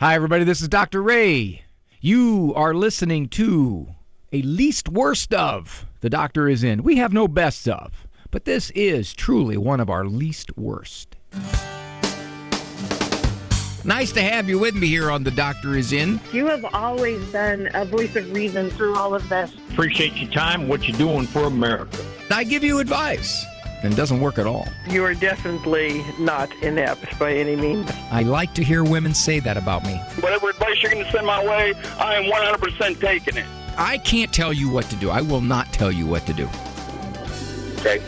Hi, everybody. This is Dr. Ray. You are listening to a least worst of. The doctor is in. We have no best of, but this is truly one of our least worst. Nice to have you with me here on The Doctor Is In. You have always been a voice of reason through all of this. Appreciate your time, what you're doing for America. I give you advice, and it doesn't work at all. You are definitely not inept by any means. I like to hear women say that about me. Whatever advice you're going to send my way, I am 100% taking it. I can't tell you what to do. I will not tell you what to do. Okay.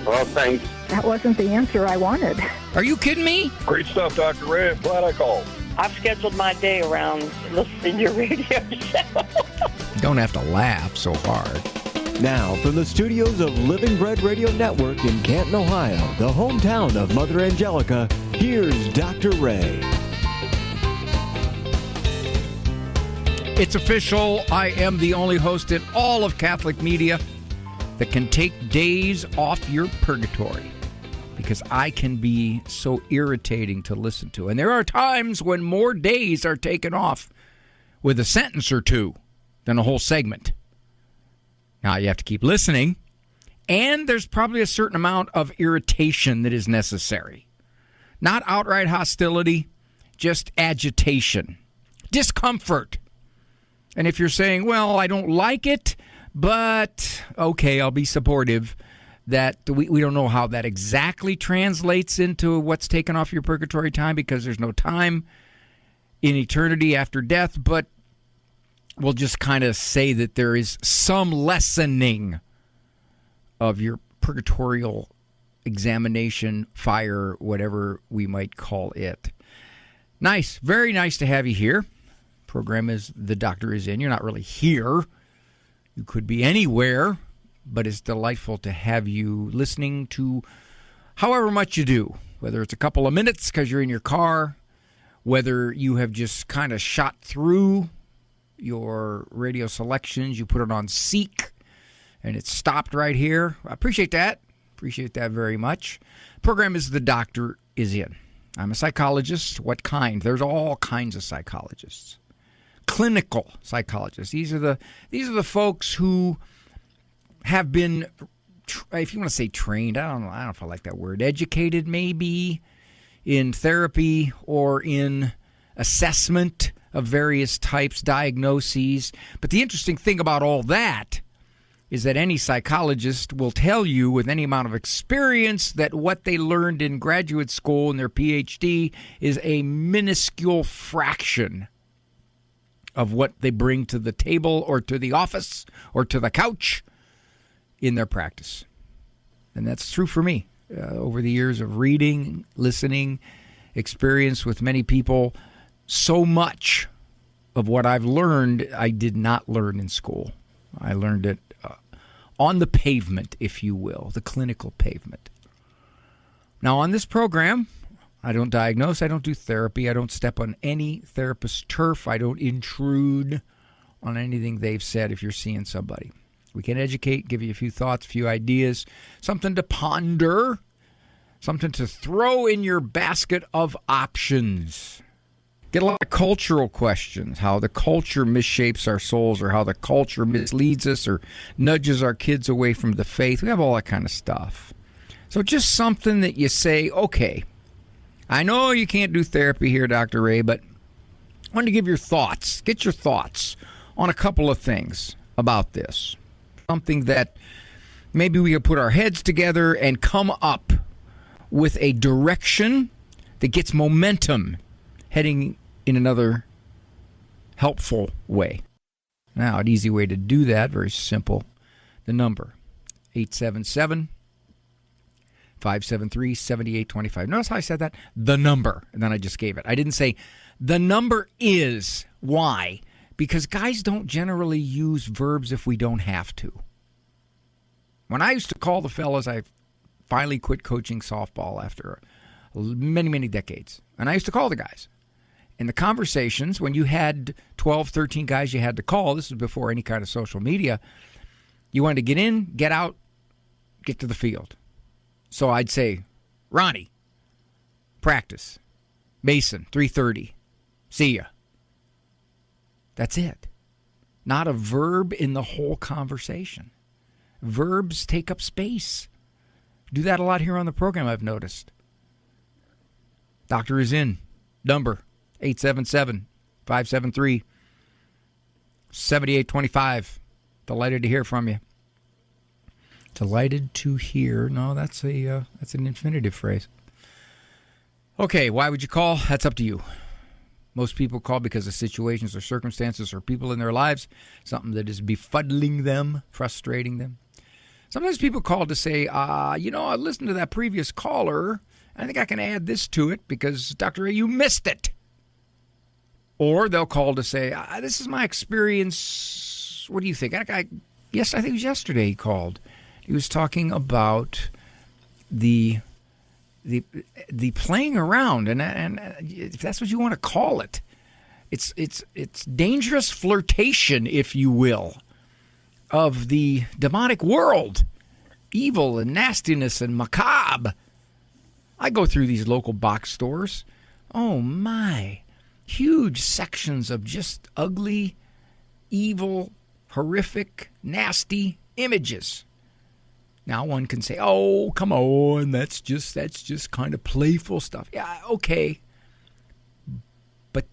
Well, thanks. That wasn't the answer I wanted. Are you kidding me? Great stuff, Dr. Ray. I'm glad I called. I've scheduled my day around listening to your radio show. You don't have to laugh so hard. Now, from the studios of Living Bread Radio Network in Canton, Ohio, the hometown of Mother Angelica, here's Dr. Ray. It's official. I am the only host in all of Catholic media that can take days off your purgatory, because I can be so irritating to listen to. And there are times when more days are taken off with a sentence or two than a whole segment. Now, you have to keep listening, and there's probably a certain amount of irritation that is necessary. Not outright hostility, just agitation, discomfort. And if you're saying, well, I don't like it, but okay, I'll be supportive, that we don't know how that exactly translates into what's taken off your purgatory time, because there's no time in eternity after death, but we'll just kind of say that there is some lessening of your purgatorial examination, fire, whatever we might call it. Nice, very nice to have you here. Program is The Doctor Is In. You're not really here. You could be anywhere, but it's delightful to have you listening to however much you do, whether it's a couple of minutes because you're in your car, whether you have just kind of shot through your radio selections, you put it on Seek, and it stopped right here. I appreciate that. Appreciate that very much. Program is The Doctor Is In. I'm a psychologist. What kind? There's all kinds of psychologists. Clinical psychologists. These are the folks who have been, if you want to say trained, I don't know if I like that word, educated maybe in therapy or in assessment of various types, diagnoses. But the interesting thing about all that is that any psychologist will tell you with any amount of experience that what they learned in graduate school and their PhD is a minuscule fraction of what they bring to the table or to the office or to the couch in their practice. And that's true for me. Over the years of reading, listening, experience with many people, so much of what I've learned, I did not learn in school. I learned it on the pavement, if you will, the clinical pavement. Now, on this program, I don't diagnose, I don't do therapy, I don't step on any therapist's turf, I don't intrude on anything they've said if you're seeing somebody. We can educate, give you a few thoughts, a few ideas, something to ponder, something to throw in your basket of options. Get a lot of cultural questions, how the culture misshapes our souls, or how the culture misleads us or nudges our kids away from the faith. We have all that kind of stuff. So just something that you say, okay, I know you can't do therapy here, Dr. Ray, but I want to give your thoughts, get your thoughts on a couple of things about this. Something that maybe we could put our heads together and come up with a direction that gets momentum heading in another helpful way. Now, an easy way to do that, very simple, the number, 877 573-7825. Notice how I said that? The number. And then I just gave it. I didn't say the number is. Why? Because guys don't generally use verbs if we don't have to. When I used to call the fellas, I finally quit coaching softball after many, many decades. And I used to call the guys. In the conversations, when you had 12, 13 guys you had to call, this was before any kind of social media, you wanted to get in, get out, get to the field. So I'd say, Ronnie, practice. Mason, 3:30. See ya. That's it. Not a verb in the whole conversation. Verbs take up space. Do that a lot here on the program, I've noticed. Doctor is in. Number 877-573-7825. Delighted to hear from you. Delighted to hear. No, that's an infinitive phrase. Okay, why would you call? That's up to you. Most people call because of situations or circumstances or people in their lives, something that is befuddling them, frustrating them. Sometimes people call to say, I listened to that previous caller. I think I can add this to it because, Dr. A, you missed it. Or they'll call to say, this is my experience. What do you think? Yes, I think it was yesterday he called. He was talking about the playing around, and if that's what you want to call it, it's dangerous flirtation, if you will, of the demonic world, evil and nastiness and macabre. I go through these local box stores. Oh my, huge sections of just ugly, evil, horrific, nasty images. Now one can say, "Oh, come on, that's just kind of playful stuff." Yeah, okay. But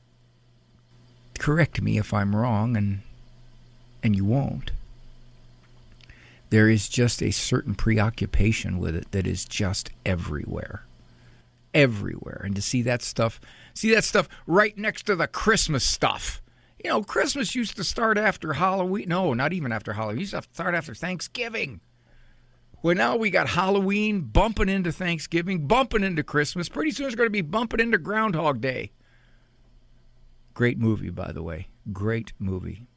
correct me if I'm wrong, and you won't. There is just a certain preoccupation with it that is just everywhere. Everywhere. And to see that stuff right next to the Christmas stuff. You know, Christmas used to start after Halloween. No, not even after Halloween. It used to start after Thanksgiving. Well, now we got Halloween bumping into Thanksgiving, bumping into Christmas. Pretty soon it's going to be bumping into Groundhog Day. Great movie, by the way. Great movie.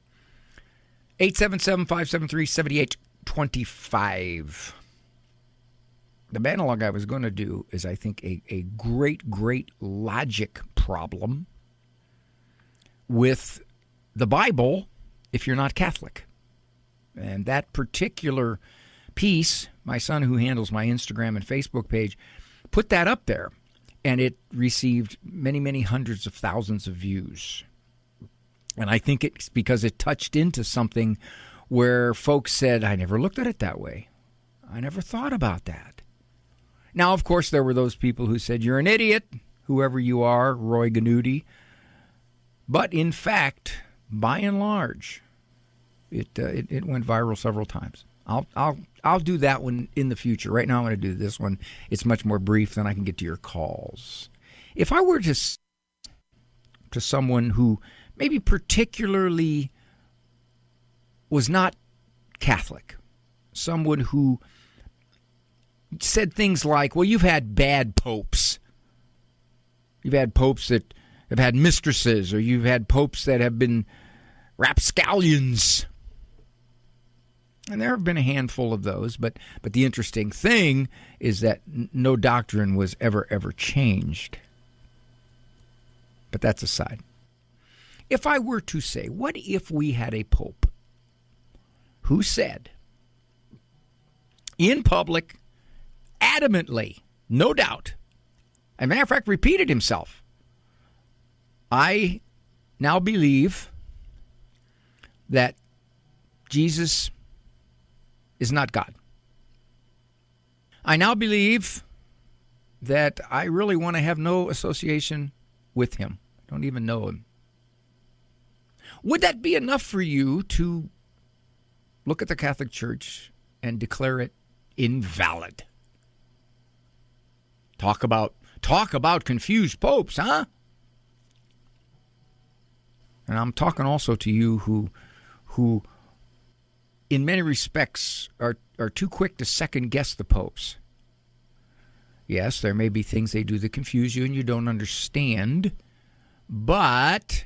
877-573-7825. The monologue I was going to do is, I think, a great, great logic problem with the Bible if you're not Catholic. And that particular piece, my son who handles my Instagram and Facebook page, put that up there, and it received many, many hundreds of thousands of views. And I think it's because it touched into something where folks said, I never looked at it that way. I never thought about that. Now, of course, there were those people who said, you're an idiot, whoever you are, Roy Ganuti. But in fact, by and large, it went viral several times. I'll do that one in the future. Right now I'm going to do this one. It's much more brief, then I can get to your calls. If I were to someone who maybe particularly was not Catholic, someone who said things like, well, you've had bad popes. You've had popes that have had mistresses, or you've had popes that have been rapscallions. And there have been a handful of those, but the interesting thing is that no doctrine was ever changed. But that's aside. If I were to say, what if we had a pope who said, in public, adamantly, no doubt, as a matter of fact, repeated himself, I now believe that Jesus is not God. I now believe that I really want to have no association with him. I don't even know him. Would that be enough for you to look at the Catholic Church and declare it invalid? Talk about confused popes, huh? And I'm talking also to you who in many respects are too quick to second guess the popes. Yes, there may be things they do that confuse you and you don't understand, but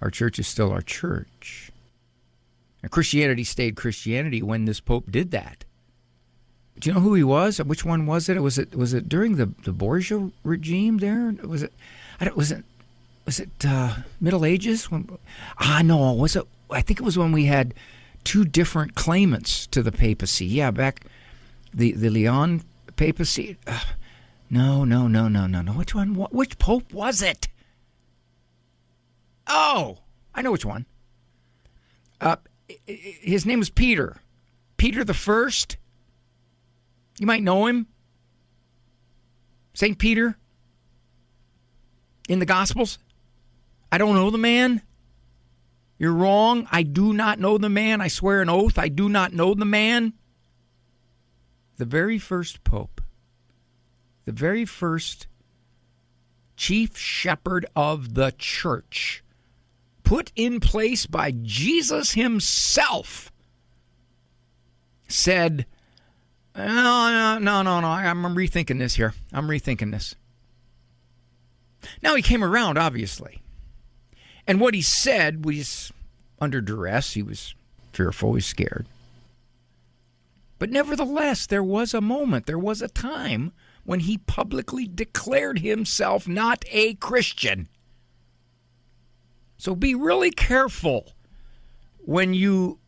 our church is still our church. And Christianity stayed Christianity when this pope did that. Do you know who he was? Which one was it? Was it during the Borgia regime there? Was it Middle Ages? No, was it? I think it was when we had two different claimants to the papacy. Yeah, back the Leon papacy. No. Which one? Which pope was it? Oh, I know which one. His name was Peter. Peter the First. You might know him. St. Peter in the Gospels. I don't know the man. You're wrong. I do not know the man. I swear an oath, I do not know the man. The very first pope. The very first chief shepherd of the church. Put in place by Jesus himself. Said, no, I'm rethinking this here. I'm rethinking this. Now he came around, obviously. And what he said was under duress. He was fearful. He was scared. But nevertheless, there was a moment, there was a time when he publicly declared himself not a Christian. So be really careful when you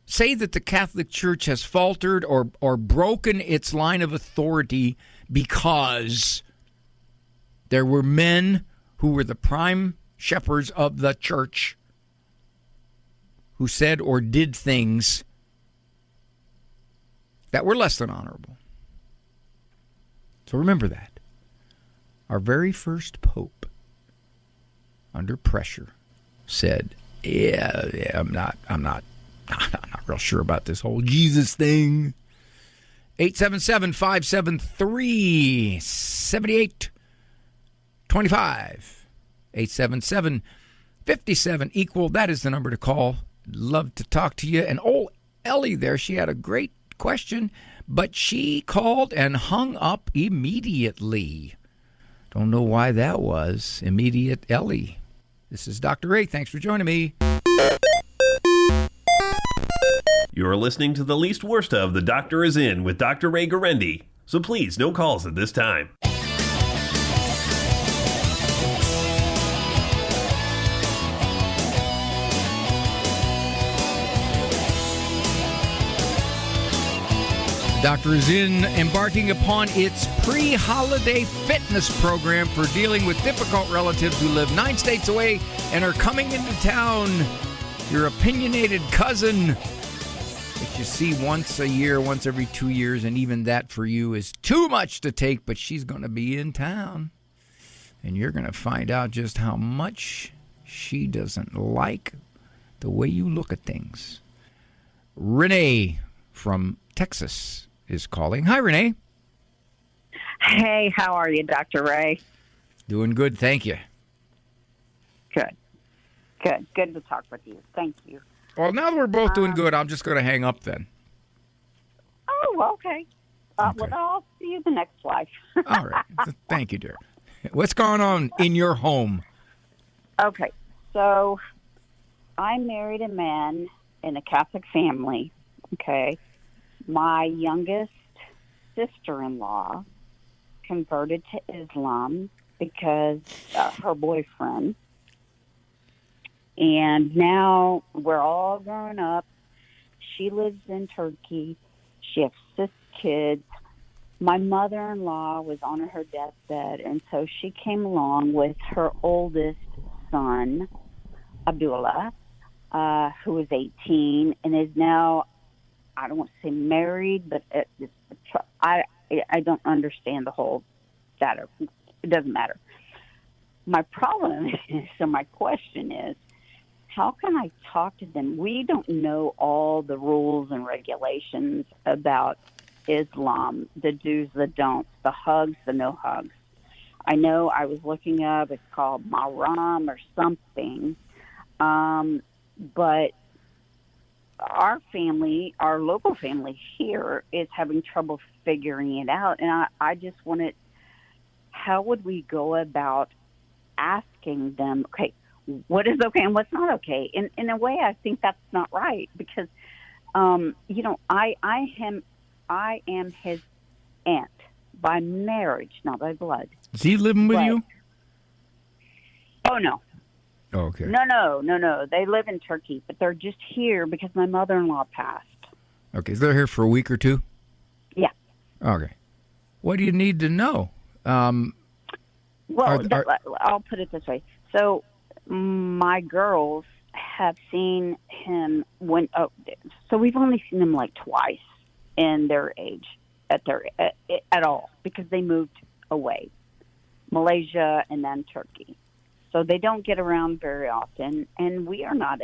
say that the Catholic Church has faltered or broken its line of authority because there were men who were the prime shepherds of the church who said or did things that were less than honorable. So remember that. Our very first pope, under pressure, said, I'm not real sure about this whole Jesus thing. 877-573-7825. 877-57 equal. That is the number to call. Love to talk to you. And old Ellie there, she had a great question, but she called and hung up immediately. Don't know why that was. Immediate Ellie. This is Dr. Ray. Thanks for joining me. You're listening to the least worst of The Doctor Is In with Dr. Ray Guarendi. So please, no calls at this time. Doctor Is In embarking upon its pre-holiday fitness program for dealing with difficult relatives who live 9 states away and are coming into town. Your opinionated cousin that you see once a year, once every 2 years, and even that for you is too much to take, but she's going to be in town. And you're going to find out just how much she doesn't like the way you look at things. Renee from Texas is calling. Hi, Renee. Hey, how are you, Dr. Ray? Doing good, thank you. Good to talk with you. Thank you. Well, now that we're both doing good, I'm just going to hang up then. Oh, well, okay. Okay. Well, I'll see you the next life. All right. Thank you, dear. What's going on in your home? Okay, so I married a man in a Catholic family, okay? My youngest sister-in-law converted to Islam because her boyfriend. And now we're all grown up. She lives in Turkey. She has 6 kids. My mother-in-law was on her deathbed, and so she came along with her oldest son, Abdullah, who is 18 and is now, I don't want to say married, but I don't understand the whole matter. It doesn't matter. My problem is, so my question is, how can I talk to them? We don't know all the rules and regulations about Islam, the do's, the don'ts, the hugs, the no hugs. I know I was looking up, it's called Mahram or something, but our family, our local family here is having trouble figuring it out. And I just wanted, how would we go about asking them, okay, what is okay and what's not okay? In a way, I think that's not right because, I am his aunt by marriage, not by blood. Is he living with you? Oh, no. Oh, okay. No. They live in Turkey, but they're just here because my mother-in-law passed. Okay, so they're here for a week or two? Yeah. Okay. What do you need to know? I'll put it this way. So my girls have seen him so we've only seen him like twice in their age at all, because they moved away, Malaysia and then Turkey. So they don't get around very often, and we are not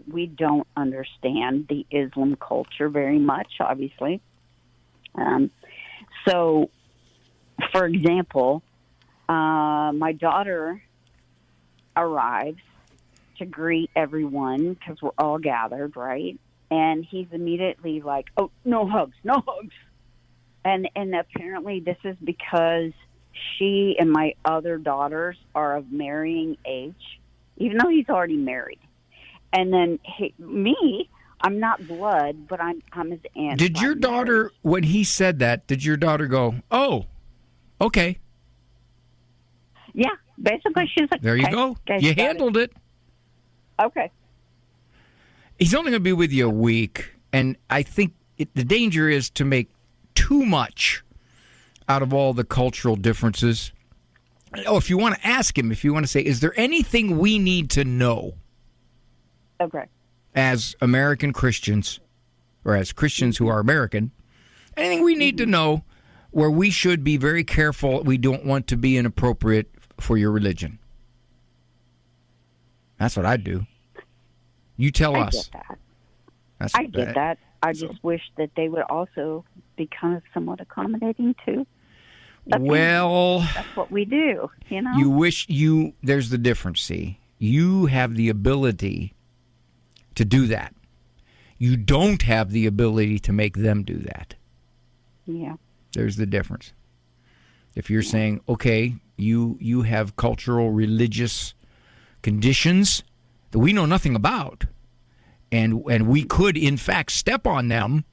we don't understand the Islam culture very much, obviously. So, for example, my daughter arrives to greet everyone because we're all gathered, right? And he's immediately like, "Oh, no hugs, no hugs." And apparently this is because she and my other daughters are of marrying age, even though he's already married. And then I'm not blood, but I'm his aunt. Did your daughter, when he said that, did your daughter go, "Oh, okay"? Yeah, basically she's like, "There you go. You handled it." Okay. He's only going to be with you a week, and I think the danger is to make too much out of all the cultural differences. Oh, if you want to ask him, if you want to say, is there anything we need to know? Okay. As American Christians, or as Christians who are American, anything we need to know where we should be very careful we don't want to be inappropriate for your religion? That's what I'd do. You tell us. I get that. I just wish that they would also be kind of somewhat accommodating too. That's what we do, you know? There's the difference, see. You have the ability to do that. You don't have the ability to make them do that. Yeah. There's the difference. If you're saying, okay, you have cultural, religious conditions that we know nothing about, and we could, in fact, step on them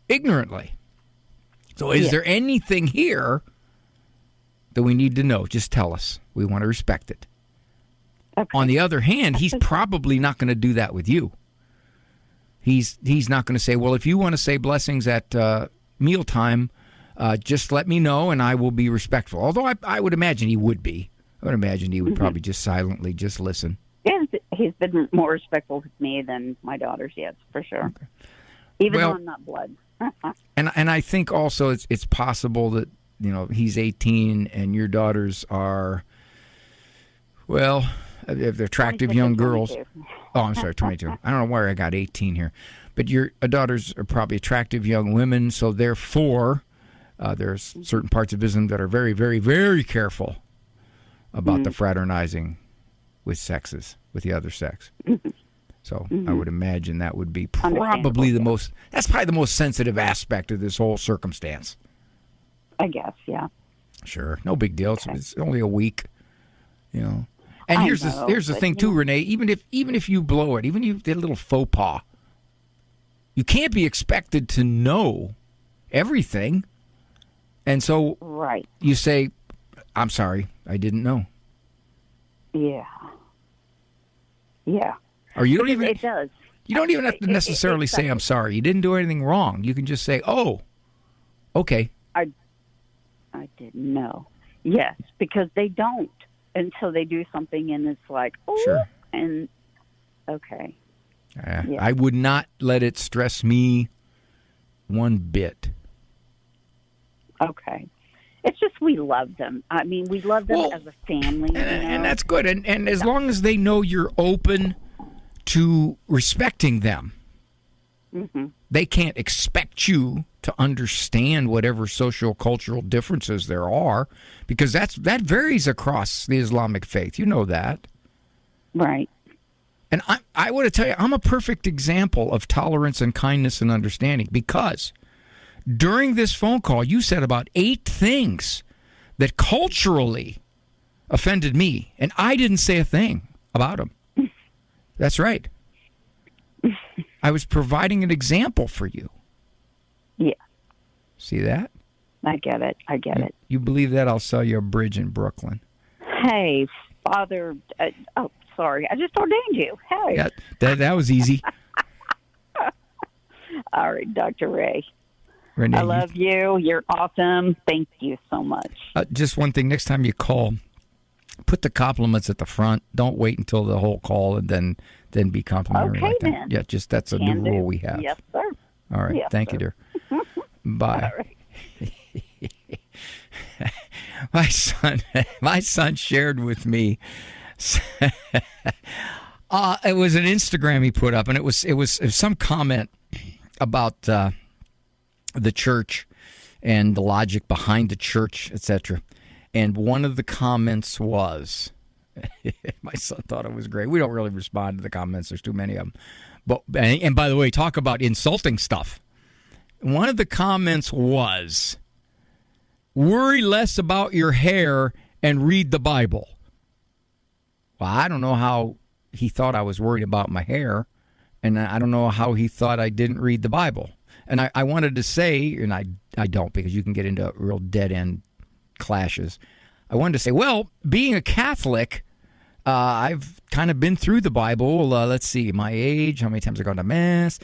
ignorantly. So is there anything here that we need to know? Just tell us. We want to respect it. Okay. On the other hand, he's probably not going to do that with you. He's not going to say, well, if you want to say blessings at mealtime, just let me know and I will be respectful. Although I would imagine he would be. I would imagine he would probably just silently just listen. Yeah, he's been more respectful with me than my daughters, yes, for sure. Okay. Even though I'm not blood. and I think also it's possible that, you know, he's 18 and your daughters are, well, if they're attractive young girls. Oh, I'm sorry, 22. I don't know where I got 18 here. But your daughters are probably attractive young women, so therefore there's certain parts of Islam that are very, very, very careful about the fraternizing with the other sex. So I would imagine that would be probably that's probably the most sensitive aspect of this whole circumstance. I guess, yeah. Sure, no big deal. Okay. It's only a week, you know. And here's the thing too, Renee. Even if you blow it, even if you did a little faux pas, you can't be expected to know everything. And so you say, "I'm sorry, I didn't know." Yeah. Yeah. Or you don't even. It does. You don't even have to necessarily say, "I'm sorry." You didn't do anything wrong. You can just say, "Oh, okay." I didn't know. Yes, because they don't until they do something, and it's like, oh, sure. And okay. Yeah. I would not let it stress me one bit. Okay. It's just we love them. I mean, we love them as a family. And that's good. And as long as they know you're open to respecting them, they can't expect you to understand whatever social cultural differences there are, because that varies across the Islamic faith. You know that. Right. And I want to tell you, I'm a perfect example of tolerance and kindness and understanding, because during this phone call, you said about 8 things that culturally offended me, and I didn't say a thing about them. That's right. I was providing an example for you. Yeah. See that? I get it. You believe that? I'll sell you a bridge in Brooklyn. Hey, Father. Sorry. I just ordained you. Hey. Yeah, that was easy. All right, Dr. Ray. Renee, I love you. You're awesome. Thank you so much. Just one thing. Next time you call, Put the compliments at the front. Don't wait until the whole call and then be complimentary Okay, like that. then. Yeah, just that's a Can new do. rule we have. Yes, sir. All right. Yes, Thank sir. you, dear. Bye. All right. My son shared with me. It was an Instagram he put up, and it was some comment about the church and the logic behind the church, etc. And one of the comments was, my son thought it was great. We don't really respond to the comments. There's too many of them. But and by the way, talk about insulting stuff. One of the comments was, worry less about your hair and read the Bible. Well, I don't know how he thought I was worried about my hair, and I don't know how he thought I didn't read the Bible. And I wanted to say, and I don't, because you can get into real dead-end clashes. I wanted to say, well, being a Catholic, I've kind of been through the Bible. Let's see, my age, how many times I've gone to Mass.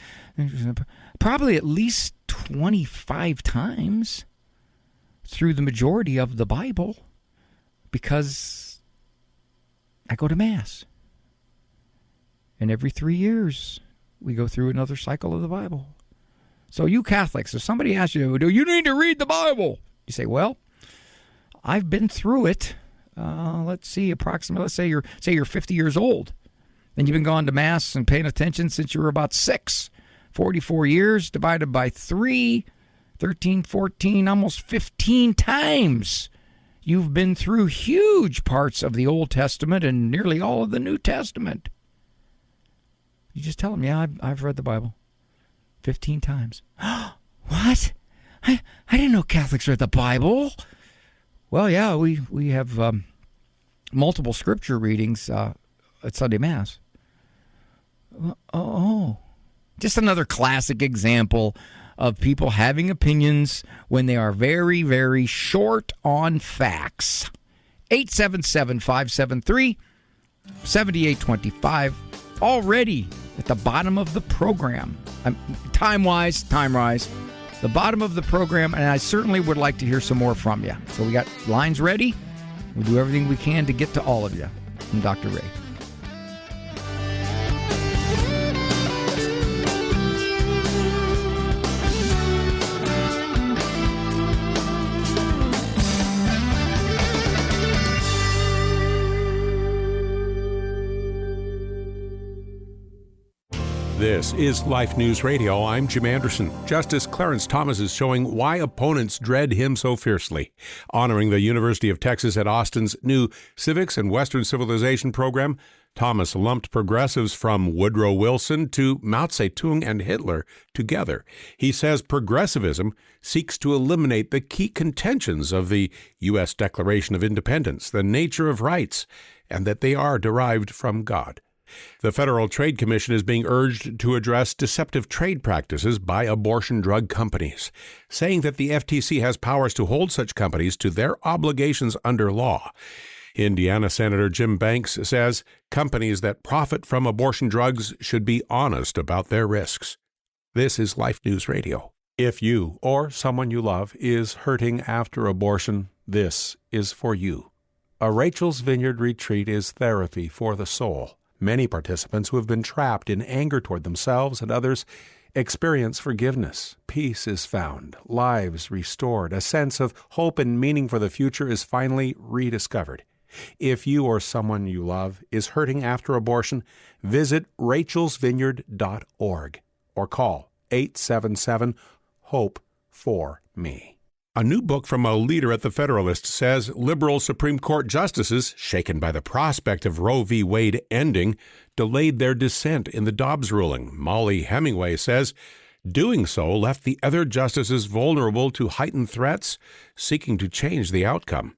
Probably at least 25 times through the majority of the Bible, because I go to Mass. And every 3 years, we go through another cycle of the Bible. So you Catholics, if somebody asks you, do you need to read the Bible? You say, well, I've been through it. Let's see, approximately, let's say you're 50 years old. And you've been going to Mass and paying attention since you were about 6. 44 years divided by 3, 13, 14, almost 15 times. You've been through huge parts of the Old Testament and nearly all of the New Testament. You just tell them, yeah, I've read the Bible 15 times. What? I didn't know Catholics read the Bible. Well, yeah, we have multiple scripture readings at Sunday Mass. Oh. Just another classic example of people having opinions when they are very, very short on facts. 877-573-7825. Already at the bottom of the program. Time-wise, the bottom of the program, and I certainly would like to hear some more from you. So we got lines ready. We'll do everything we can to get to all of you. I'm Dr. Ray. This is Life News Radio. I'm Jim Anderson. Justice Clarence Thomas is showing why opponents dread him so fiercely. Honoring the University of Texas at Austin's new Civics and Western Civilization program, Thomas lumped progressives from Woodrow Wilson to Mao Zedong and Hitler together. He says progressivism seeks to eliminate the key contentions of the U.S. Declaration of Independence, the nature of rights, and that they are derived from God. The Federal Trade Commission is being urged to address deceptive trade practices by abortion drug companies, saying that the FTC has powers to hold such companies to their obligations under law. Indiana Senator Jim Banks says companies that profit from abortion drugs should be honest about their risks. This is Life News Radio. If you or someone you love is hurting after abortion, this is for you. A Rachel's Vineyard retreat is therapy for the soul. Many participants who have been trapped in anger toward themselves and others experience forgiveness. Peace is found, lives restored, a sense of hope and meaning for the future is finally rediscovered. If you or someone you love is hurting after abortion, visit rachelsvineyard.org or call 877-HOPE-4-ME. A new book from a leader at the Federalist says liberal Supreme Court justices, shaken by the prospect of Roe v. Wade ending, delayed their dissent in the Dobbs ruling. Molly Hemingway says doing so left the other justices vulnerable to heightened threats, seeking to change the outcome.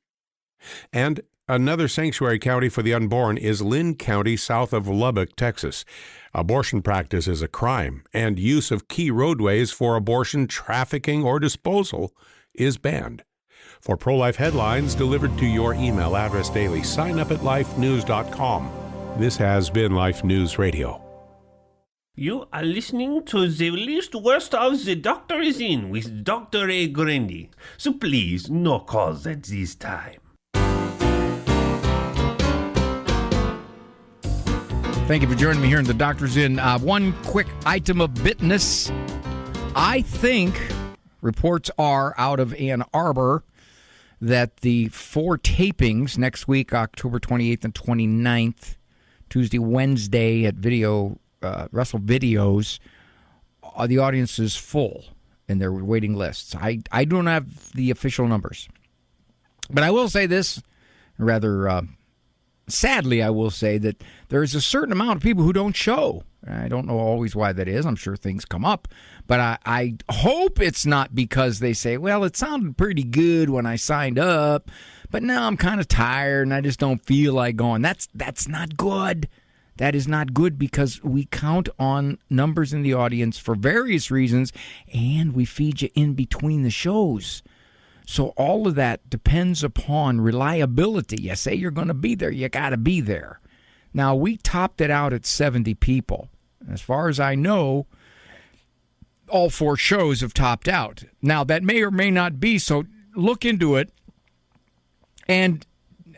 And another sanctuary county for the unborn is Lynn County, south of Lubbock, Texas. Abortion practice is a crime, and use of key roadways for abortion trafficking or disposal is banned. For pro-life headlines delivered to your email address daily, sign up at lifenews.com. This has been Life News Radio. You are listening to the least worst of The Doctor Is In with Dr. Ray Guarendi. So please, no calls at this time. Thank you for joining me here in The Doctor's In. One quick item of business. I think reports are out of Ann Arbor that the 4 tapings next week, October 28th and 29th, Tuesday, Wednesday at Russell Videos, the audience is full in their waiting lists. I don't have the official numbers. But I will say this, rather sadly, I will say that there is a certain amount of people who don't show. I don't know always why that is. I'm sure things come up. But I hope it's not because they say, well, it sounded pretty good when I signed up, but now I'm kind of tired and I just don't feel like going. That's not good. That is not good because we count on numbers in the audience for various reasons, and we feed you in between the shows. So all of that depends upon reliability. You say you're going to be there, you got to be there. Now, we topped it out at 70 people. As far as I know, all 4 shows have topped out. Now, that may or may not be, so look into it. And,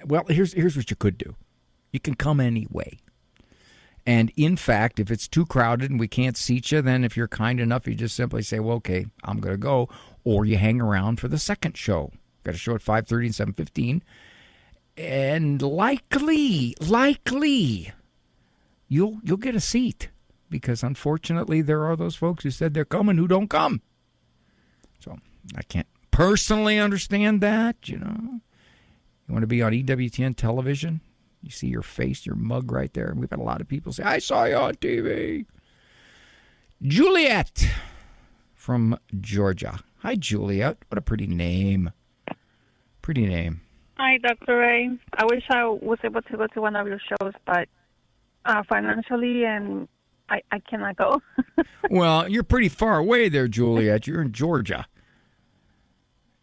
well, here's what you could do. You can come anyway. And, in fact, if it's too crowded and we can't seat you, then if you're kind enough, you just simply say, well, okay, I'm going to go. Or you hang around for the second show. Got a show at 5:30 and 7:15. And likely, you'll get a seat. Because, unfortunately, there are those folks who said they're coming who don't come. So, I can't personally understand that, you know. You want to be on EWTN television? You see your face, your mug right there. We've had a lot of people say, I saw you on TV. Juliet from Georgia. Hi, Juliet. What a pretty name. Pretty name. Hi, Dr. Ray. I wish I was able to go to one of your shows, but financially and I cannot go. Well, you're pretty far away there, Juliet. You're in Georgia.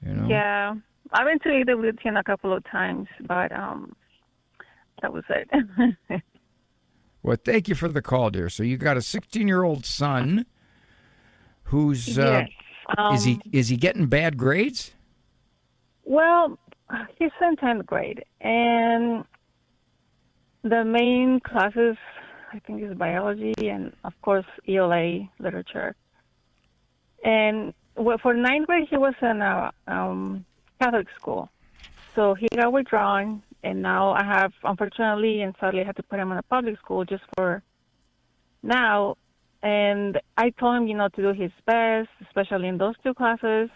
You know? Yeah. I've been to EWTN a couple of times, but that was it. Well, thank you for the call, dear. So you got a 16-year-old son who's yes. Is he getting bad grades? Well, he's in 10th grade, and the main classes, I think, is biology and, of course, ELA, literature. And for 9th grade, he was in a Catholic school. So he got withdrawn, and now I have, unfortunately and sadly, had to put him in a public school just for now. And I told him, to do his best, especially in those 2 classes.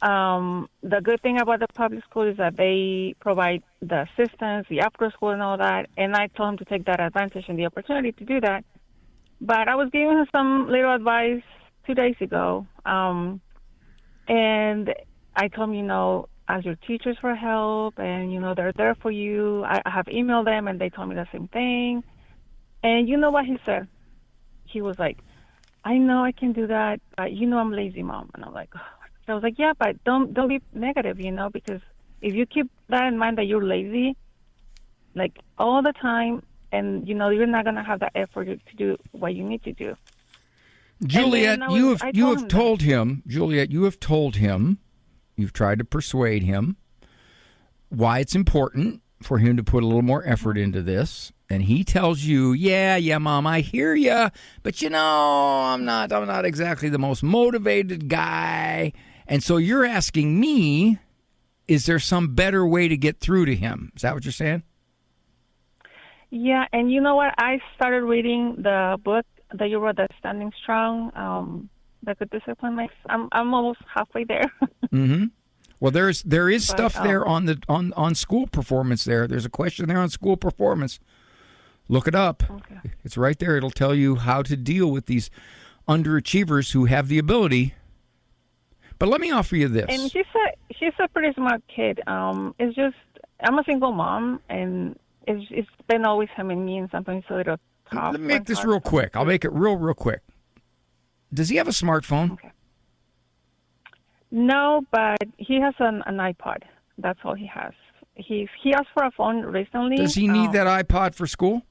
The good thing about the public school is that they provide the assistance, the after school and all that. And I told him to take that advantage and the opportunity to do that. But I was giving him some little advice 2 days ago. And I told him, ask your teachers for help and, they're there for you. I have emailed them and they told me the same thing. And you know what he said? He was like, I know I can do that, but I'm lazy, Mom. And I'm like, oh. So I was like, yeah, but don't be negative, because if you keep that in mind that you're lazy, like all the time, and you're not gonna have that effort to do what you need to do. Juliet, you have told him, you've tried to persuade him why it's important for him to put a little more effort into this. And he tells you, yeah, Mom, I hear you, but I'm not exactly the most motivated guy. And so you're asking me, is there some better way to get through to him? Is that what you're saying? Yeah, and you know what? I started reading the book that you wrote, The Standing Strong, The Good Discipline Makes. I'm almost halfway there. Mm-hmm. Well, there is stuff there on school performance there. There's a question there on school performance. Look it up. Okay. It's right there. It'll tell you how to deal with these underachievers who have the ability. But let me offer you this. And she's a pretty smart kid. It's just I'm a single mom, and it's been always him and me, and sometimes a little tough. Let me make this real quick. I'll make it real quick. Does he have a smartphone? Okay. No, but he has an iPod. That's all he has. He asked for a phone recently. Does he need that iPod for school?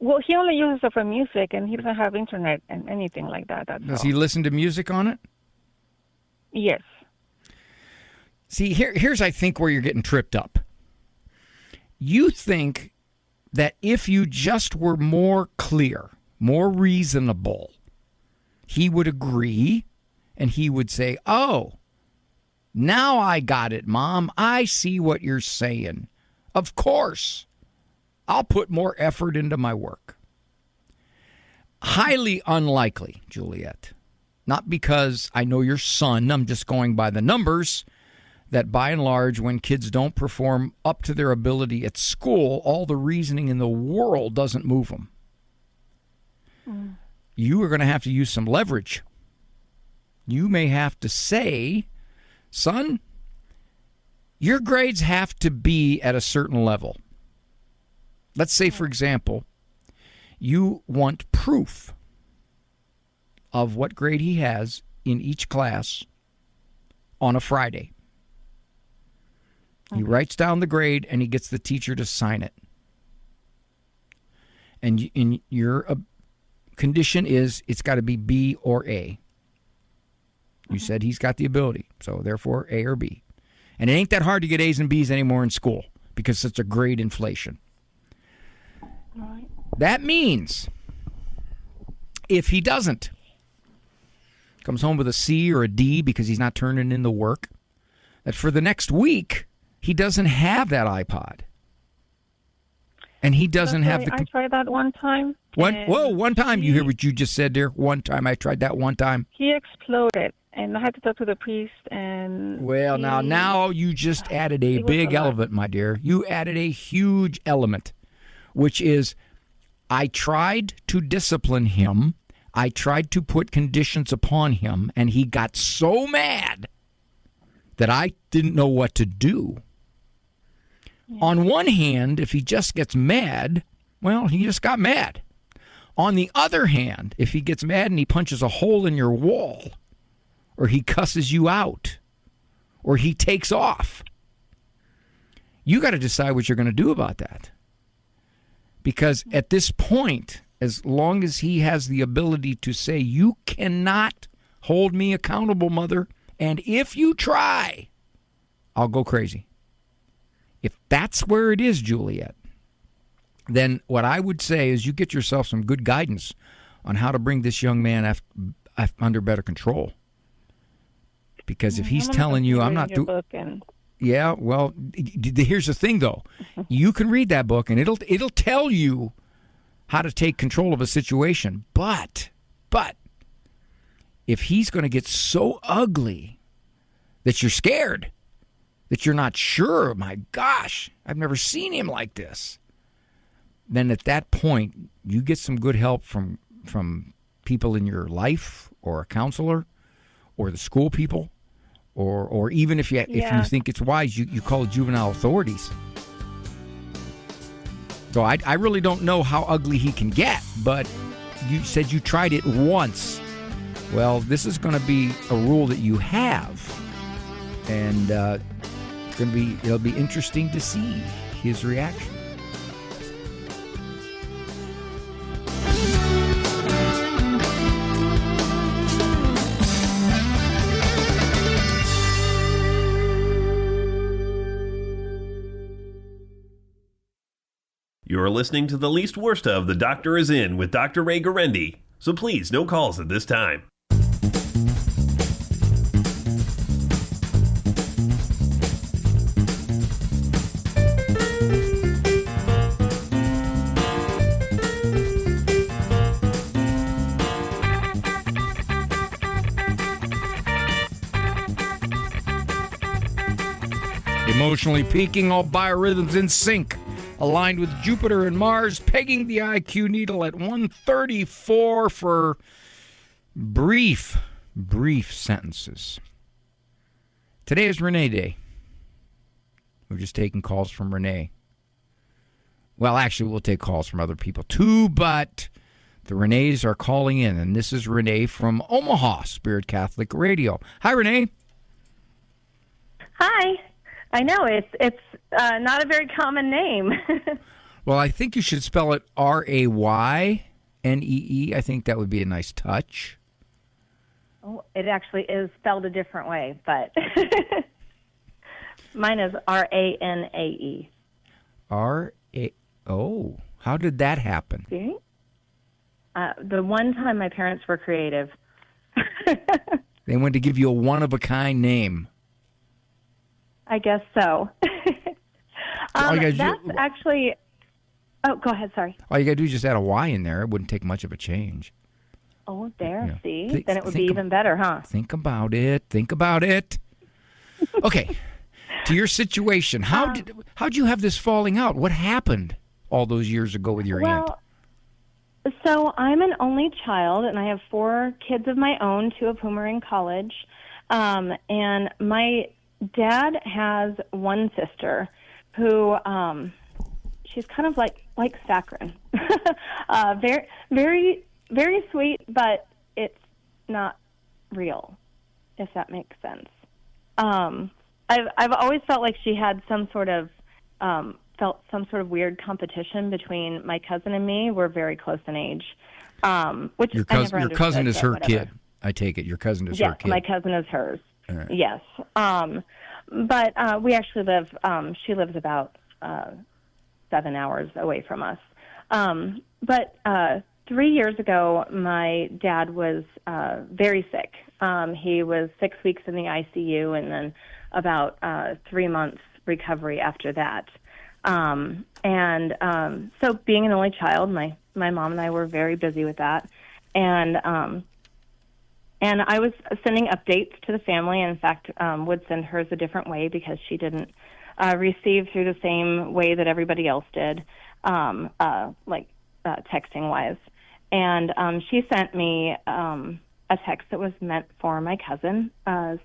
Well, he only uses it for music, and he doesn't have internet and anything like that. Does he listen to music on it? Yes. See, here's I think where you're getting tripped up. You think that if you just were more clear, more reasonable, he would agree and he would say, oh, now I got it, Mom. I see what you're saying. Of course, I'll put more effort into my work. Highly unlikely, Juliet. Not because I know your son, I'm just going by the numbers, that by and large, when kids don't perform up to their ability at school, all the reasoning in the world doesn't move them. You are going to have to use some leverage. You may have to say, son, your grades have to be at a certain level. Let's say, for example, you want proof of what grade he has in each class on a Friday. He writes down the grade and he gets the teacher to sign it. And in your condition is it's got to be B or A. You said he's got the ability, so therefore A or B. And it ain't that hard to get A's and B's anymore in school because it's a grade inflation. Right. That means if he doesn't, comes home with a C or a D because he's not turning in the work, that for the next week, he doesn't have that iPod. And he doesn't have the... I tried that one time. One time. You hear what you just said there? One time. I tried that one time. He exploded, and I had to talk to the priest, and... Well, now you just added a big element, my dear. You added a huge element, which is I tried to discipline him. I tried to put conditions upon him, and he got so mad that I didn't know what to do. Yeah. On one hand, if he just gets mad, well, he just got mad. On the other hand, if he gets mad and he punches a hole in your wall, or he cusses you out, or he takes off, you got to decide what you're going to do about that. Because at this point, as long as he has the ability to say, you cannot hold me accountable, Mother, and if you try, I'll go crazy. If that's where it is, Juliet, then what I would say is you get yourself some good guidance on how to bring this young man under better control. Because if he's telling you, I'm not doing... Yeah, well, here's the thing, though. You can read that book, and it'll tell you how to take control of a situation. But if he's going to get so ugly that you're scared, that you're not sure, my gosh, I've never seen him like this, then at that point, you get some good help from people in your life or a counselor or the school people. Or even if you think it's wise, you call juvenile authorities. So I really don't know how ugly he can get, but you said you tried it once. Well, this is going to be a rule that you have, and it'll be interesting to see his reaction. You're listening to the least worst of The Doctor Is In with Dr. Ray Guarendi, so please, no calls at this time. Emotionally peaking, all biorhythms in sync. Aligned with Jupiter and Mars, pegging the IQ needle at 134 for brief sentences. Today is Renee Day. We're just taking calls from Renee. Well, actually, we'll take calls from other people too, but the Renees are calling in, and this is Renee from Omaha, Spirit Catholic Radio. Hi, Renee. Hi. I know, it's not a very common name. Well, I think you should spell it Raynee. I think that would be a nice touch. Oh, it actually is spelled a different way, but mine is Ranae. Oh, how did that happen? See? The one time my parents were creative. They wanted to give you a one-of-a-kind name. I guess so. That's actually... Oh, go ahead, sorry. All you got to do is just add a Y in there. It wouldn't take much of a change. Oh, there, Yeah. see? Then it would be even better, huh? Think about it. Think about it. Okay. To your situation, how'd you have this falling out? What happened all those years ago with your aunt? So I'm an only child, and I have 4 kids of my own, 2 of whom are in college. And my dad has one sister who she's kind of like saccharine. Very, very, very sweet, but it's not real, if that makes sense. I've always felt like she had some sort of weird competition between my cousin and me. We're very close in age. Which your cousin is her kid. I take it your cousin is her kid. Yes, my cousin is hers. Right. Yes. But we actually live. She lives about 7 hours away from us. But 3 years ago, my dad was very sick. He was 6 weeks in the ICU, and then about 3 months recovery after that. So being an only child, my mom and I were very busy with that. And I was sending updates to the family, and in fact, would send hers a different way because she didn't receive through the same way that everybody else did, texting-wise. And she sent me a text that was meant for my cousin,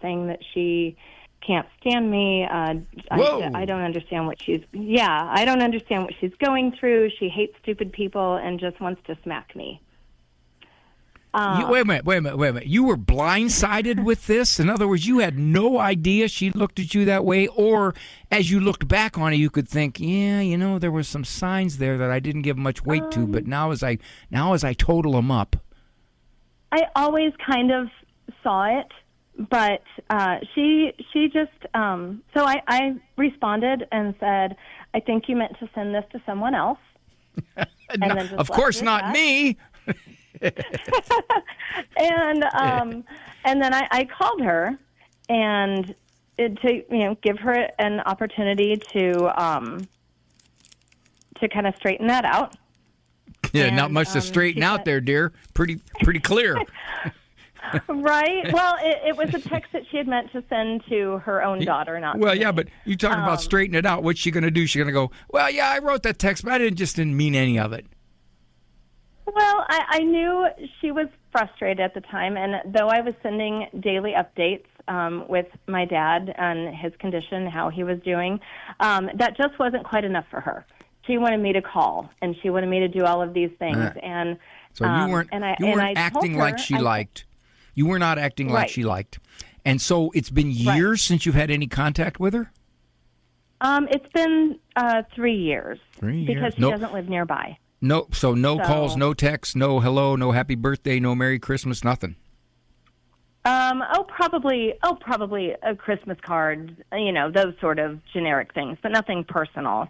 saying that she can't stand me. I don't understand what I don't understand what she's going through. She hates stupid people and just wants to smack me. Wait a minute. You were blindsided with this? In other words, you had no idea she looked at you that way, or as you looked back on it, you could think, there were some signs there that I didn't give much weight to, but now as I total them up. I always kind of saw it, but she just, so I responded and said, I think you meant to send this to someone else. And then just of course not me. And then I called her and to give her an opportunity to kind of straighten that out. Yeah, and, not much to straighten out there, dear. Pretty clear. Right. Well, it was a text that she had meant to send to her own daughter, not. Well, to yeah, me. but you talk about straighten it out. What's she going to do? She's going to go, well, yeah, I wrote that text, but I didn't mean any of it. Well, I knew she was frustrated at the time, and though I was sending daily updates with my dad and his condition, how he was doing, that just wasn't quite enough for her. She wanted me to call, and she wanted me to do all of these things. And so you weren't acting like she liked. You were not acting like she liked. And so it's been years since you've had any contact with her? It's been 3 years. 3 years. Because she doesn't live nearby. No calls, no texts, no hello, no happy birthday, no Merry Christmas, nothing. Probably a Christmas card, those sort of generic things, but nothing personal.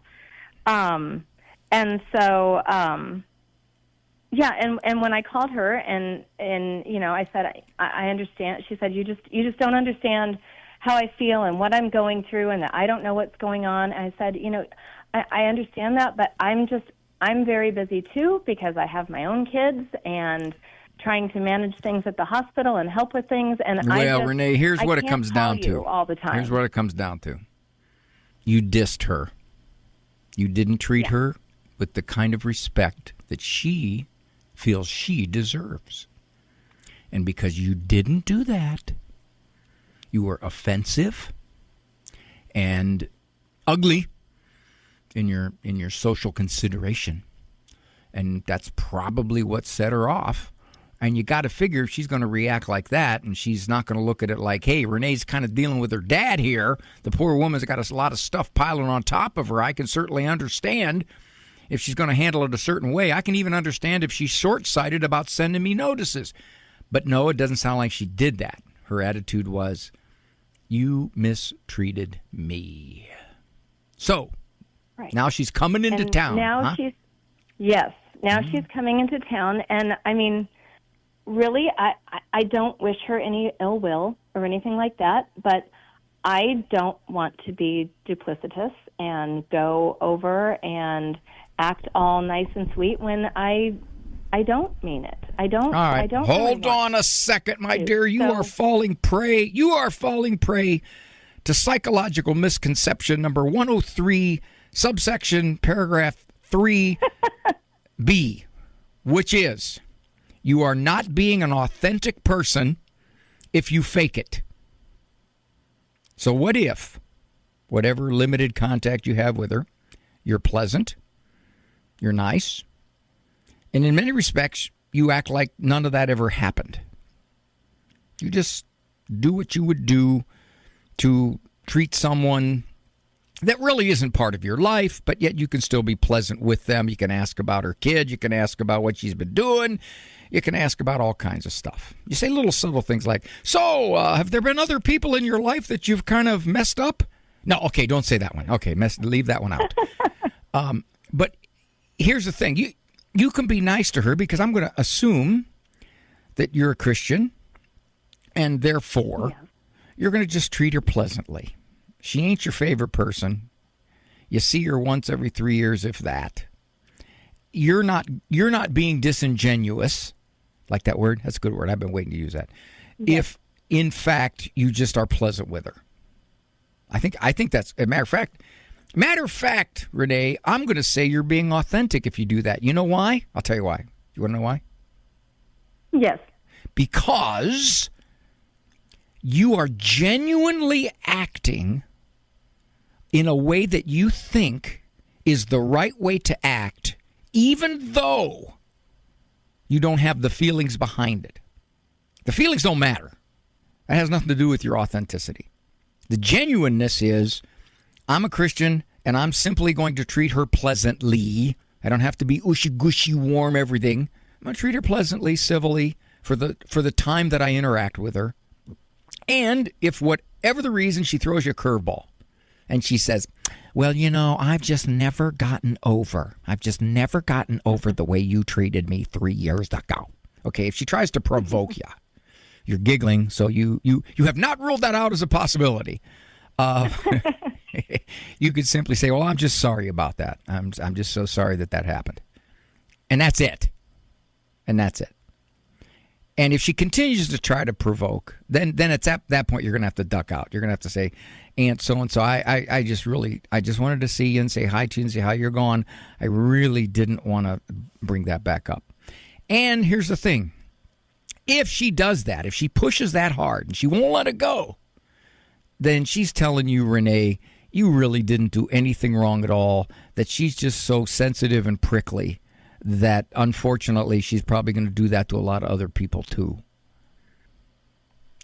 And so, and when I called her and I said, I understand. She said, you just don't understand how I feel and what I'm going through, and that I don't know what's going on. And I said, I understand that, but I'm very busy too, because I have my own kids and trying to manage things at the hospital and help with things. And Renee, here's what it comes down to. All the time. Here's what it comes down to. You dissed her. You didn't treat her with the kind of respect that she feels she deserves. And because you didn't do that, you were offensive and ugly in your social consideration. And that's probably what set her off. And you got to figure if she's going to react like that, and she's not going to look at it like, hey, Renee's kind of dealing with her dad here. The poor woman's got a lot of stuff piling on top of her. I can certainly understand if she's going to handle it a certain way. I can even understand if she's short-sighted about sending me notices. But no, it doesn't sound like she did that. Her attitude was, you mistreated me. So, Right. Now she's coming into And town. Now huh? She's coming into town, and I mean, really, I don't wish her any ill will or anything like that, but I don't want to be duplicitous and go over and act all nice and sweet when I don't mean it. I don't. All right. I don't Hold really on a second, my to. dear. You So- are falling prey. You are falling prey to psychological misconception number 103, subsection paragraph 3B, which is you are not being an authentic person if you fake it. So what if, whatever limited contact you have with her, you're pleasant, you're nice, and in many respects, you act like none of that ever happened. You just do what you would do to treat someone that really isn't part of your life, but yet you can still be pleasant with them. You can ask about her kid. You can ask about what she's been doing. You can ask about all kinds of stuff. You say little subtle things like, so, have there been other people in your life that you've kind of messed up? No, okay, don't say that one. Okay, leave that one out. But here's the thing. You can be nice to her because I'm going to assume that you're a Christian, and therefore you're going to just treat her pleasantly. She ain't your favorite person. You see her once every 3 years, if that. You're not being disingenuous. Like that word? That's a good word. I've been waiting to use that. Yes. If, in fact, you just are pleasant with her. I think that's a matter of fact. Matter of fact, Renee, I'm going to say you're being authentic if you do that. You know why? I'll tell you why. You want to know why? Yes. Because you are genuinely acting in a way that you think is the right way to act, even though you don't have the feelings behind it. The feelings don't matter. That has nothing to do with your authenticity. The genuineness is, I'm a Christian, and I'm simply going to treat her pleasantly. I don't have to be ushy-gushy, warm, everything. I'm going to treat her pleasantly, civilly, for the time that I interact with her. And if whatever the reason she throws you a curveball, and she says, well, you know, I've just never gotten over the way you treated me 3 years ago. Okay, if she tries to provoke you, you're giggling, so you have not ruled that out as a possibility. You could simply say, well, I'm just sorry about that. I'm just so sorry that happened. And that's it. And that's it. And if she continues to try to provoke, then it's at that point you're going to have to duck out. You're going to have to say, Aunt so-and-so, I just wanted to see you and say hi to you and see how you're going. I really didn't want to bring that back up. And here's the thing. If she does that, if she pushes that hard and she won't let it go, then she's telling you, Renee, you really didn't do anything wrong at all, that she's just so sensitive and prickly that unfortunately she's probably going to do that to a lot of other people too.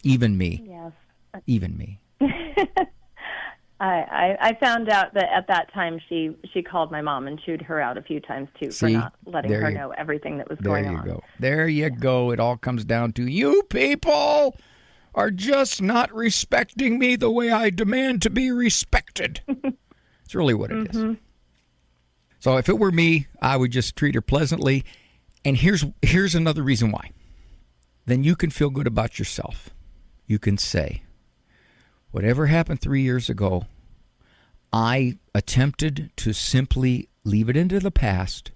Even me. Yes. Even me. I found out that at that time she called my mom and chewed her out a few times too for not letting her know everything that was going on. There you go. There you go. It all comes down to you people are just not respecting me the way I demand to be respected. It's really what it is. So if it were me, I would just treat her pleasantly. And here's another reason why. Then you can feel good about yourself. You can say, whatever happened 3 years ago, I attempted to simply leave it into the past.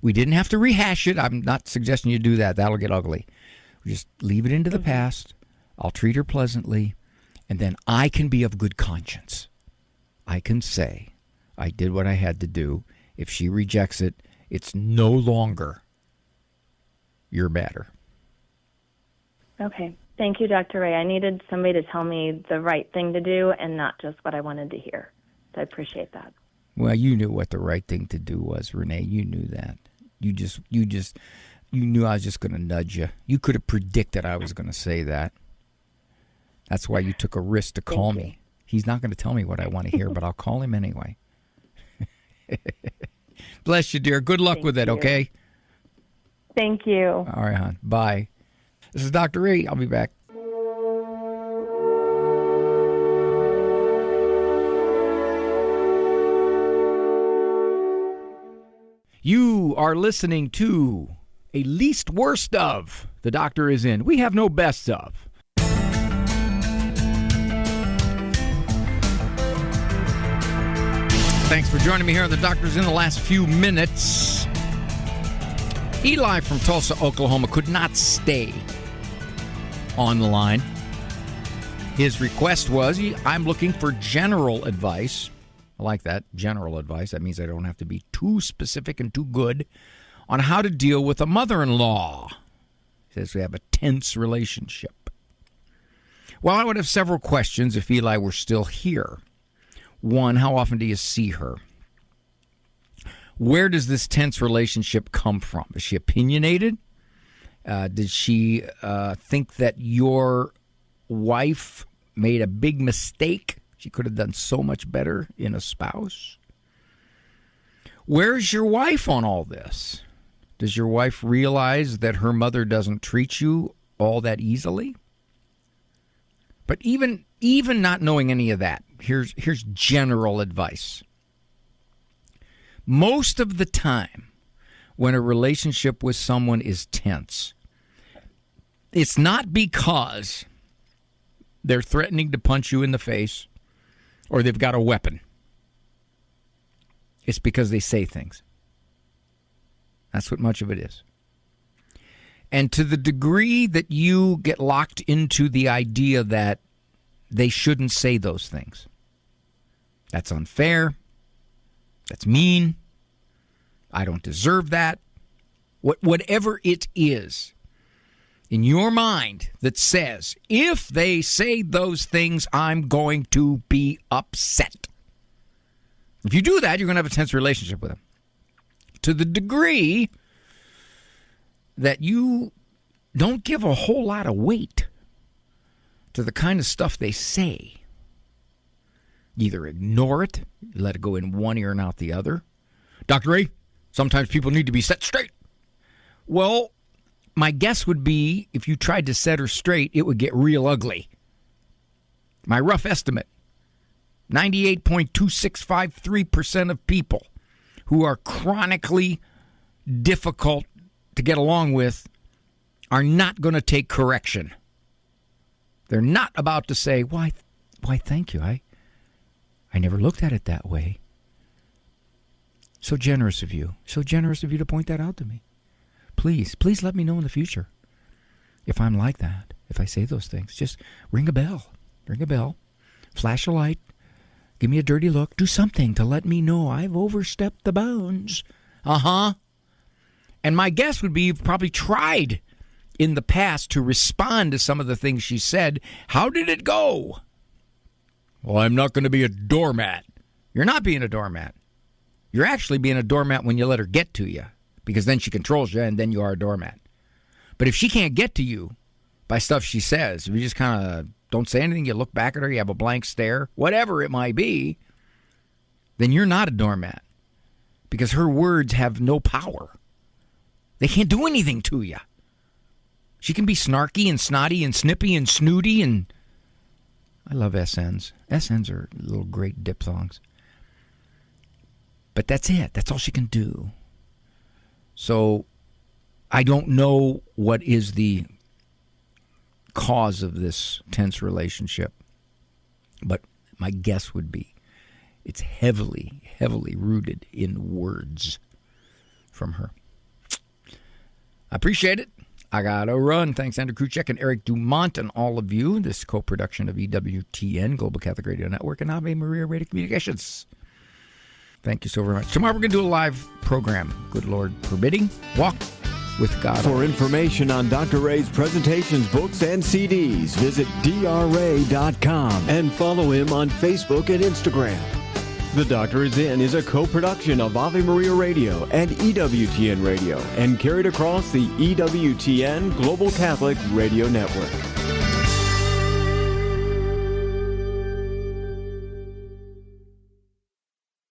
We didn't have to rehash it. I'm not suggesting you do that. That'll get ugly. Just leave it into the past. I'll treat her pleasantly. And then I can be of good conscience. I can say, I did what I had to do. If she rejects it, it's no longer your matter. Okay. Thank you, Dr. Ray. I needed somebody to tell me the right thing to do and not just what I wanted to hear. So I appreciate that. Well, you knew what the right thing to do was, Renee. You knew that. You knew I was just going to nudge you. You could have predicted I was going to say that. That's why you took a risk to call me. He's not going to tell me what I want to hear, but I'll call him anyway. Bless you, dear. Good luck with it, okay? Thank you. All right, hon. Bye. This is Dr. Ray. I'll be back. You are listening to a least worst of. The Doctor is in. We have no best of. Thanks for joining me here on The Doctor's in the last few minutes. Eli from Tulsa, Oklahoma could not stay on the line. His request was, I'm looking for general advice. I like that, general advice. That means I don't have to be too specific and too good on how to deal with a mother-in-law. He says we have a tense relationship. Well, I would have several questions if Eli were still here. One, how often do you see her? Where does this tense relationship come from? Is she opinionated? Did she think that your wife made a big mistake? She could have done so much better in a spouse. Where's your wife on all this? Does your wife realize that her mother doesn't treat you all that easily? But even not knowing any of that, here's general advice. Most of the time, when a relationship with someone is tense, it's not because they're threatening to punch you in the face or they've got a weapon. It's because they say things. That's what much of it is. And to the degree that you get locked into the idea that they shouldn't say those things, that's unfair, that's mean, I don't deserve that, whatever it is in your mind that says, if they say those things, I'm going to be upset. If you do that, you're going to have a tense relationship with them. To the degree that you don't give a whole lot of weight to the kind of stuff they say. Either ignore it, let it go in one ear and out the other. Dr. Ray, sometimes people need to be set straight. Well, my guess would be if you tried to set her straight, it would get real ugly. My rough estimate, 98.2653% of people who are chronically difficult to get along with are not going to take correction. They're not about to say, why thank you. I never looked at it that way. So generous of you. So generous of you to point that out to me. Please let me know in the future if I'm like that, if I say those things. Just ring a bell, flash a light, give me a dirty look, do something to let me know I've overstepped the bounds. And my guess would be you've probably tried in the past to respond to some of the things she said. How did it go? Well, I'm not going to be a doormat. You're not being a doormat. You're actually being a doormat when you let her get to you, because then she controls you and then you are a doormat. But if she can't get to you by stuff she says, if you just kind of don't say anything, you look back at her, you have a blank stare, whatever it might be, then you're not a doormat, because her words have no power. They can't do anything to you. She can be snarky and snotty and snippy and snooty, and I love SNs. SNs are little great diphthongs. But that's it. That's all she can do. So I don't know what is the cause of this tense relationship, but my guess would be it's heavily, heavily rooted in words from her. I appreciate it. I gotta run. Thanks, Andrew Kruchek and Eric Dumont and all of you. This co-production of EWTN, Global Catholic Radio Network, and Ave Maria Radio Communications. Thank you so very much. Tomorrow we're going to do a live program. Good Lord permitting. Walk with God. For information on Dr. Ray's presentations, books, and CDs, visit drray.com and follow him on Facebook and Instagram. The Doctor is In is a co-production of Ave Maria Radio and EWTN Radio and carried across the EWTN Global Catholic Radio Network.